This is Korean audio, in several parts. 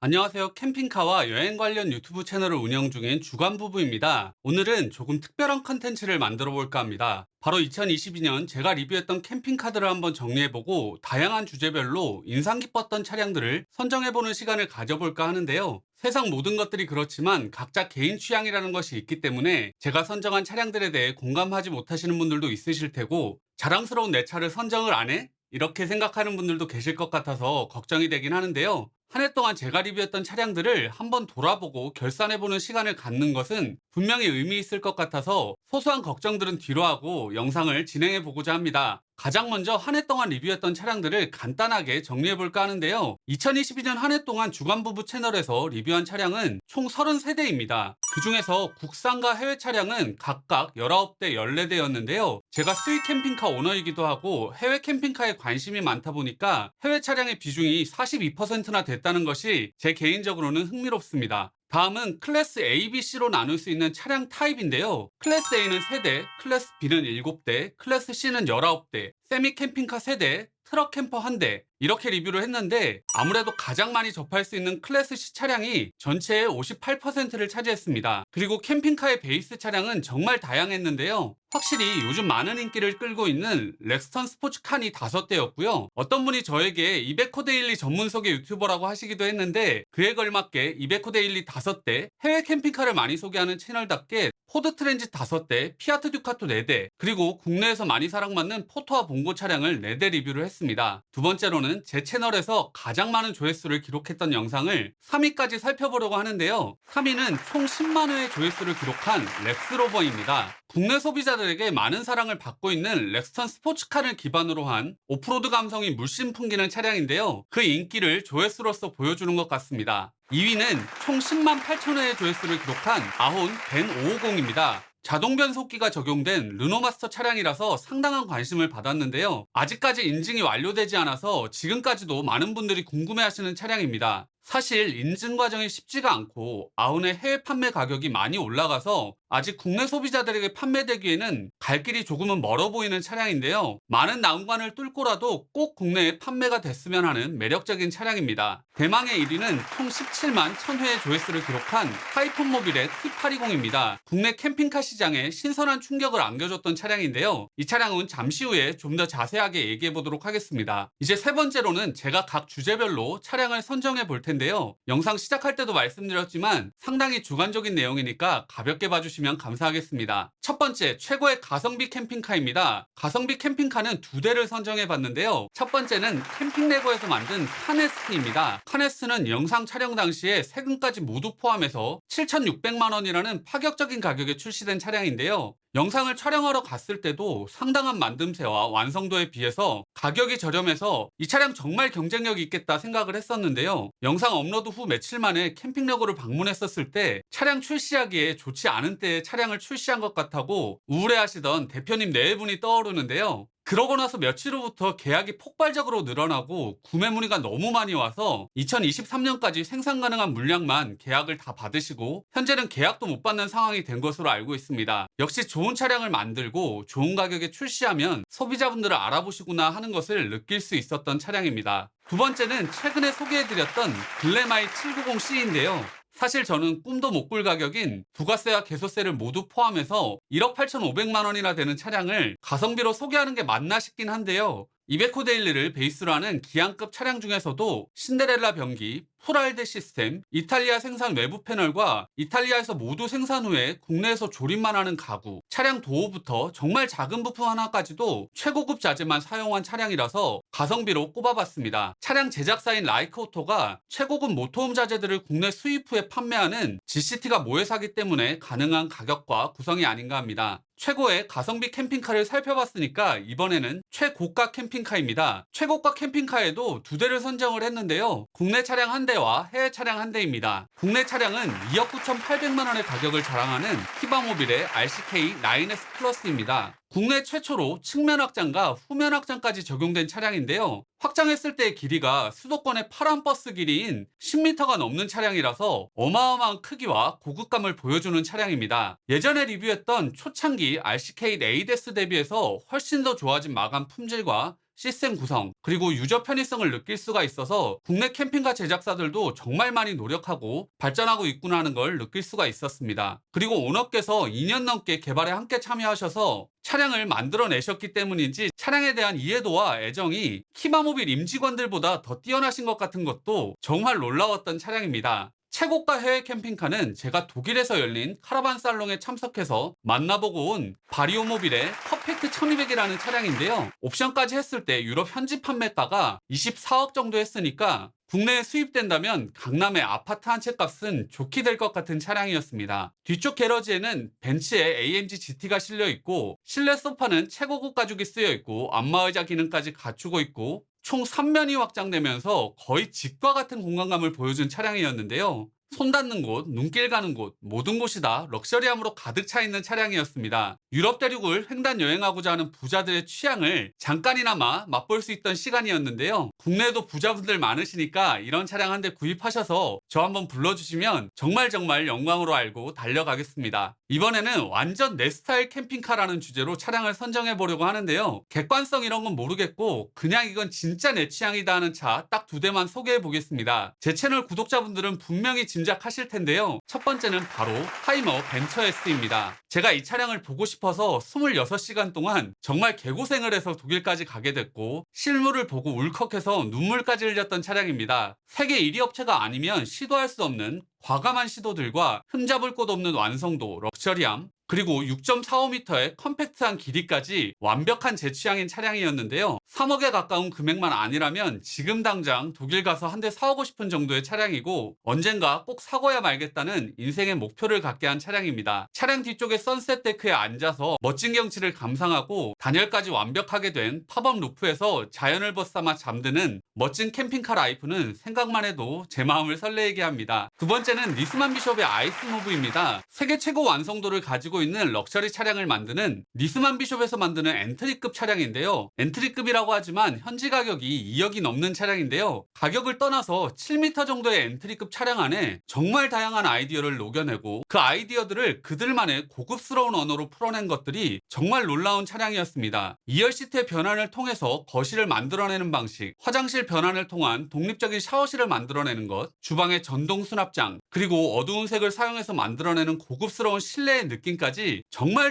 안녕하세요. 캠핑카와 여행 관련 유튜브 채널을 운영 중인 주간부부입니다. 오늘은 조금 특별한 컨텐츠를 만들어 볼까 합니다. 바로 2022년 제가 리뷰했던 캠핑카들을 한번 정리해보고 다양한 주제별로 인상 깊었던 차량들을 선정해보는 시간을 가져볼까 하는데요. 세상 모든 것들이 그렇지만 각자 개인 취향이라는 것이 있기 때문에 제가 선정한 차량들에 대해 공감하지 못하시는 분들도 있으실 테고, 자랑스러운 내 차를 선정을 안 해? 이렇게 생각하는 분들도 계실 것 같아서 걱정이 되긴 하는데요. 한 해 동안 제가 리뷰했던 차량들을 한번 돌아보고 결산해보는 시간을 갖는 것은 분명히 의미 있을 것 같아서 소소한 걱정들은 뒤로 하고 영상을 진행해보고자 합니다. 가장 먼저 한 해 동안 리뷰했던 차량들을 간단하게 정리해볼까 하는데요. 2022년 한 해 동안 주간부부 채널에서 리뷰한 차량은 총 33대입니다. 그 중에서 국산과 해외 차량은 각각 19대, 14대였는데요. 제가 수입 캠핑카 오너이기도 하고 해외 캠핑카에 관심이 많다 보니까 해외 차량의 비중이 42%나 됐다는 것이 제 개인적으로는 흥미롭습니다. 다음은 클래스 A, B, C로 나눌 수 있는 차량 타입인데요. 클래스 A는 3대, 클래스 B는 7대, 클래스 C는 19대, 세미 캠핑카 3대, 트럭 캠퍼 1대, 이렇게 리뷰를 했는데 아무래도 가장 많이 접할 수 있는 클래스 C 차량이 전체의 58%를 차지했습니다. 그리고 캠핑카의 베이스 차량은 정말 다양했는데요. 확실히 요즘 많은 인기를 끌고 있는 렉스턴 스포츠칸이 5대였고요. 어떤 분이 저에게 이베코 데일리 전문 소개 유튜버라고 하시기도 했는데, 그에 걸맞게 이베코 데일리 5대, 해외 캠핑카를 많이 소개하는 채널답게 포드 트랜짓 5대, 피아트 듀카토 4대, 그리고 국내에서 많이 사랑받는 포토와 봉고 차량을 4대 리뷰를 했습니다. 두 번째로는 제 채널에서 가장 많은 조회수를 기록했던 영상을 3위까지 살펴보려고 하는데요. 3위는 총 10만 회의 조회수를 기록한 렉스로버입니다. 국내 소비자들에게 많은 사랑을 받고 있는 렉스턴 스포츠카를 기반으로 한 오프로드 감성이 물씬 풍기는 차량인데요. 그 인기를 조회수로서 보여주는 것 같습니다. 2위는 총 10만 8천 회의 조회수를 기록한 아혼 벤 550입니다. 자동 변속기가 적용된 르노마스터 차량이라서 상당한 관심을 받았는데요. 아직까지 인증이 완료되지 않아서 지금까지도 많은 분들이 궁금해하시는 차량입니다. 사실 인증 과정이 쉽지가 않고 아혼의 해외 판매 가격이 많이 올라가서 아직 국내 소비자들에게 판매되기에는 갈 길이 조금은 멀어 보이는 차량인데요. 많은 난관을 뚫고라도 꼭 국내에 판매가 됐으면 하는 매력적인 차량입니다. 대망의 1위는 총 17만 1000회의 조회수를 기록한 타이푼 모빌의 T820입니다. 국내 캠핑카 시장에 신선한 충격을 안겨줬던 차량인데요. 이 차량은 잠시 후에 좀 더 자세하게 얘기해 보도록 하겠습니다. 이제 세 번째로는 제가 각 주제별로 차량을 선정해 볼 텐데요. 영상 시작할 때도 말씀드렸지만 상당히 주관적인 내용이니까 가볍게 봐주시면 감사하겠습니다. 첫 번째, 최고의 가성비 캠핑카입니다. 가성비 캠핑카는 2대를 선정해 봤는데요. 첫 번째는 캠핑레고에서 만든 카네스트입니다. 카네스트는 영상 촬영 당시에 세금까지 모두 포함해서 7,600만 원이라는 파격적인 가격에 출시된 차량인데요. 영상을 촬영하러 갔을 때도 상당한 만듦새와 완성도에 비해서 가격이 저렴해서 이 차량 정말 경쟁력이 있겠다 생각을 했었는데요. 영상 업로드 후 며칠 만에 캠핑레고를 방문했었을 때 차량 출시하기에 좋지 않은 때에 차량을 출시한 것 같다고 우울해하시던 대표님 4분이 떠오르는데요. 그러고 나서 며칠 후부터 계약이 폭발적으로 늘어나고 구매 문의가 너무 많이 와서 2023년까지 생산 가능한 물량만 계약을 다 받으시고 현재는 계약도 못 받는 상황이 된 것으로 알고 있습니다. 역시 좋은 차량을 만들고 좋은 가격에 출시하면 소비자분들을 알아보시구나 하는 것을 느낄 수 있었던 차량입니다. 두 번째는 최근에 소개해드렸던 글래마이 790C인데요. 사실 저는 꿈도 못 꿀 가격인 부가세와 개소세를 모두 포함해서 1억 8,500만 원이나 되는 차량을 가성비로 소개하는 게 맞나 싶긴 한데요. 이베코 데일리를 베이스로 하는 기안급 차량 중에서도 신데렐라 변기, 풀알데 시스템, 이탈리아 생산 외부 패널과 이탈리아에서 모두 생산 후에 국내에서 조립만 하는 가구, 차량 도어부터 정말 작은 부품 하나까지도 최고급 자재만 사용한 차량이라서 가성비로 꼽아봤습니다. 차량 제작사인 라이크오토가 최고급 모터홈 자재들을 국내 수입 후에 판매하는 GCT가 모회사기 때문에 가능한 가격과 구성이 아닌가 합니다. 최고의 가성비 캠핑카를 살펴봤으니까 이번에는 최고가 캠핑카입니다. 최고가 캠핑카에도 2대를 선정을 했는데요. 국내 차량 1대와 해외 차량 1대입니다. 국내 차량은 2억 9,800만 원의 가격을 자랑하는 히바모빌의 RCK 9S 플러스입니다. 국내 최초로 측면 확장과 후면 확장까지 적용된 차량인데요. 확장했을 때의 길이가 수도권의 파란 버스 길이인 10m가 넘는 차량이라서 어마어마한 크기와 고급감을 보여주는 차량입니다. 예전에 리뷰했던 초창기 RCK 8S 대비해서 훨씬 더 좋아진 마감 품질과 시스템 구성, 그리고 유저 편의성을 느낄 수가 있어서 국내 캠핑카 제작사들도 정말 많이 노력하고 발전하고 있구나 하는 걸 느낄 수가 있었습니다. 그리고 온업께서 2년 넘게 개발에 함께 참여하셔서 차량을 만들어내셨기 때문인지 차량에 대한 이해도와 애정이 키마모빌 임직원들보다 더 뛰어나신 것 같은 것도 정말 놀라웠던 차량입니다. 최고가 해외 캠핑카는 제가 독일에서 열린 카라반 살롱에 참석해서 만나보고 온 바리오모빌의 퍼펙트 1200이라는 차량인데요. 옵션까지 했을 때 유럽 현지 판매가가 24억 정도 했으니까 국내에 수입된다면 강남의 아파트 한 채 값은 좋게 될 것 같은 차량이었습니다. 뒤쪽 게러지에는 벤츠의 AMG GT가 실려 있고 실내 소파는 최고급 가죽이 쓰여 있고 안마의자 기능까지 갖추고 있고 총 3면이 확장되면서 거의 집과 같은 공간감을 보여준 차량이었는데요. 손 닿는 곳, 눈길 가는 곳, 모든 곳이 다 럭셔리함으로 가득 차 있는 차량이었습니다. 유럽 대륙을 횡단 여행하고자 하는 부자들의 취향을 잠깐이나마 맛볼 수 있던 시간이었는데요. 국내에도 부자분들 많으시니까 이런 차량 한 대 구입하셔서 저 한번 불러주시면 정말 영광으로 알고 달려가겠습니다. 이번에는 완전 내 스타일 캠핑카라는 주제로 차량을 선정해 보려고 하는데요. 객관성 이런 건 모르겠고 그냥 이건 진짜 내 취향이다 하는 차 딱 두 대만 소개해 보겠습니다. 제 채널 구독자분들은 분명히 짐작하실 텐데요. 첫 번째는 바로 하이머 벤처 S입니다. 제가 이 차량을 보고 싶어서 26시간 동안 정말 개고생을 해서 독일까지 가게 됐고 실물을 보고 울컥해서 눈물까지 흘렸던 차량입니다. 세계 1위 업체가 아니면 시도할 수 없는 과감한 시도들과 흠잡을 곳 없는 완성도, 럭셔리함, 그리고 6.45m의 컴팩트한 길이까지 완벽한 제 취향인 차량이었는데요. 3억에 가까운 금액만 아니라면 지금 당장 독일 가서 한 대 사오고 싶은 정도의 차량이고 언젠가 꼭 사고야 말겠다는 인생의 목표를 갖게 한 차량입니다. 차량 뒤쪽에 선셋 데크에 앉아서 멋진 경치를 감상하고 단열까지 완벽하게 된 팝업 루프에서 자연을 벗삼아 잠드는 멋진 캠핑카 라이프는 생각만 해도 제 마음을 설레게 합니다. 두 번째는 니스만 비숍의 아이스무브입니다. 세계 최고 완성도를 가지고 있는 럭셔리 차량을 만드는 니스만 비숍에서 만드는 엔트리급 차량인데요. 엔트리급이라고 하지만 현지 가격이 2억이 넘는 차량인데요. 가격을 떠나서 7m 정도의 엔트리급 차량 안에 정말 다양한 아이디어를 녹여내고 그 아이디어들을 그들만의 고급스러운 언어로 풀어낸 것들이 정말 놀라운 차량이었습니다. 2열 시트의 변환을 통해서 거실을 만들어내는 방식, 화장실 변환을 통한 독립적인 샤워실을 만들어내는 것, 주방의 전동 수납장, 그리고 어두운 색을 사용해서 만들어내는 고급스러운 실내의 느낌까지 정말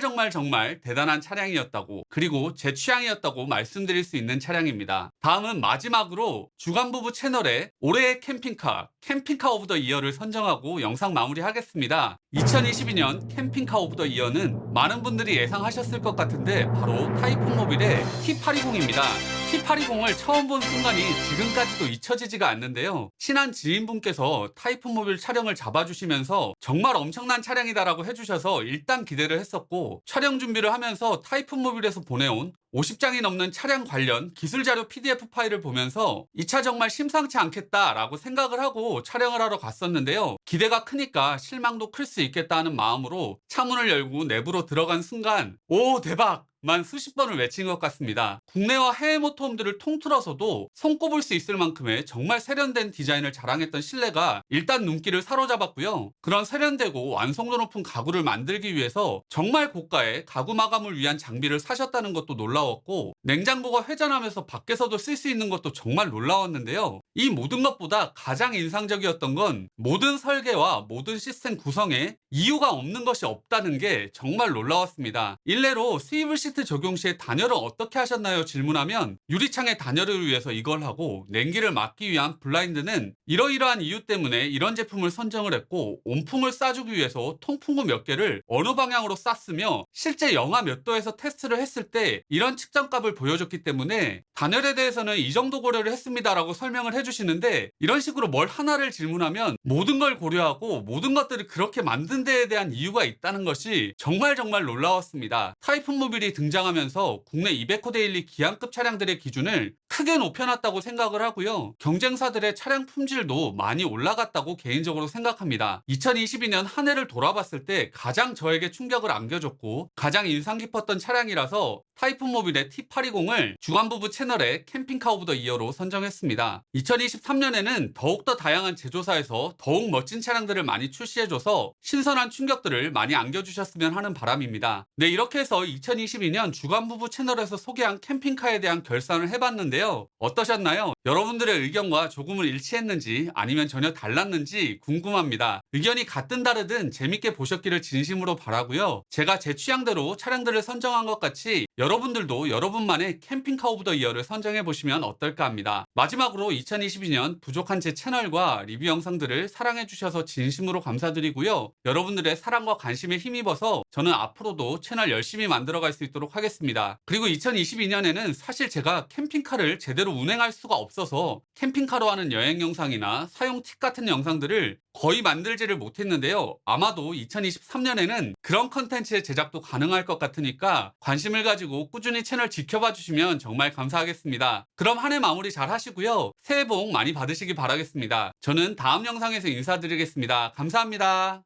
대단한 차량이었다고, 그리고 제 취향이었다고 말씀드릴 수 있는 차량입니다. 다음은 마지막으로 주간부부 채널에 올해의 캠핑카 오브 더 이어를 선정하고 영상 마무리하겠습니다. 2022년 캠핑카 오브 더 이어는 많은 분들이 예상하셨을 것 같은데 바로 타이푼 모빌의 T820입니다. T820을 처음 본 순간이 지금까지도 잊혀지지가 않는데요. 친한 지인분께서 타이푼 모빌 촬영을 잡아주시면서 정말 엄청난 차량이다라고 해주셔서 일단 기대를 했었고 촬영 준비를 하면서 타이푼 모빌에서 보내온 50장이 넘는 차량 관련 기술 자료 PDF 파일을 보면서 이 차 정말 심상치 않겠다라고 생각을 하고 촬영을 하러 갔었는데요. 기대가 크니까 실망도 클 수 있겠다 하는 마음으로 차문을 열고 내부로 들어간 순간 오 대박! 만 수십 번을 외친 것 같습니다. 국내와 해외 모터홈들을 통틀어서도 손꼽을 수 있을 만큼의 정말 세련된 디자인을 자랑했던 실내가 일단 눈길을 사로잡았고요. 그런 세련되고 완성도 높은 가구를 만들기 위해서 정말 고가의 가구 마감을 위한 장비를 사셨다는 것도 놀라웠고 냉장고가 회전하면서 밖에서도 쓸 수 있는 것도 정말 놀라웠는데요. 이 모든 것보다 가장 인상적이었던 건 모든 설계와 모든 시스템 구성에 이유가 없는 것이 없다는 게 정말 놀라웠습니다. 일례로 스위블 시트 적용 시에 단열을 어떻게 하셨나요? 질문하면 유리창의 단열을 위해서 이걸 하고 냉기를 막기 위한 블라인드는 이러이러한 이유 때문에 이런 제품을 선정을 했고 온풍을 쏴주기 위해서 통풍구 몇 개를 어느 방향으로 쐈으며 실제 영하 몇 도에서 테스트를 했을 때 이런 측정값을 보여줬기 때문에 단열에 대해서는 이 정도 고려를 했습니다라고 설명을 해주시는데 이런 식으로 뭘 하나를 질문하면 모든 걸 고려하고 모든 것들을 그렇게 만든 데에 대한 이유가 있다는 것이 정말 놀라웠습니다. 타이푼 모빌이 등장하면서 국내 200호 데일리 기안급 차량들의 기준을 크게 높여놨다고 생각을 하고요. 경쟁사들의 차량 품질도 많이 올라갔다고 개인적으로 생각합니다. 2022년 한 해를 돌아봤을 때 가장 저에게 충격을 안겨줬고 가장 인상 깊었던 차량이라서 타이푼 모빌의 T820을 주간부부 채널의 캠핑카 오브 더 이어로 선정했습니다. 2023년에는 더욱더 다양한 제조사에서 더욱 멋진 차량들을 많이 출시해줘서 신선한 충격들을 많이 안겨주셨으면 하는 바람입니다. 네, 이렇게 해서 2022년 2022년 주간부부 채널에서 소개한 캠핑카에 대한 결산을 해봤는데요. 어떠셨나요? 여러분들의 의견과 조금은 일치했는지 아니면 전혀 달랐는지 궁금합니다. 의견이 같든 다르든 재밌게 보셨기를 진심으로 바라고요. 제가 제 취향대로 차량들을 선정한 것 같이 여러분들도 여러분만의 캠핑카 오브 더 이어를 선정해 보시면 어떨까 합니다. 마지막으로 2022년 부족한 제 채널과 리뷰 영상들을 사랑해 주셔서 진심으로 감사드리고요. 여러분들의 사랑과 관심에 힘입어서 저는 앞으로도 채널 열심히 만들어갈 수 있도록 하겠습니다. 그리고 2022년에는 사실 제가 캠핑카를 제대로 운행할 수가 없어서 캠핑카로 하는 여행 영상이나 사용 팁 같은 영상들을 거의 만들지를 못했는데요. 아마도 2023년에는 그런 컨텐츠의 제작도 가능할 것 같으니까 관심을 가지고 꾸준히 채널 지켜봐 주시면 정말 감사하겠습니다. 그럼 한 해 마무리 잘 하시고요. 새해 복 많이 받으시기 바라겠습니다. 저는 다음 영상에서 인사드리겠습니다. 감사합니다.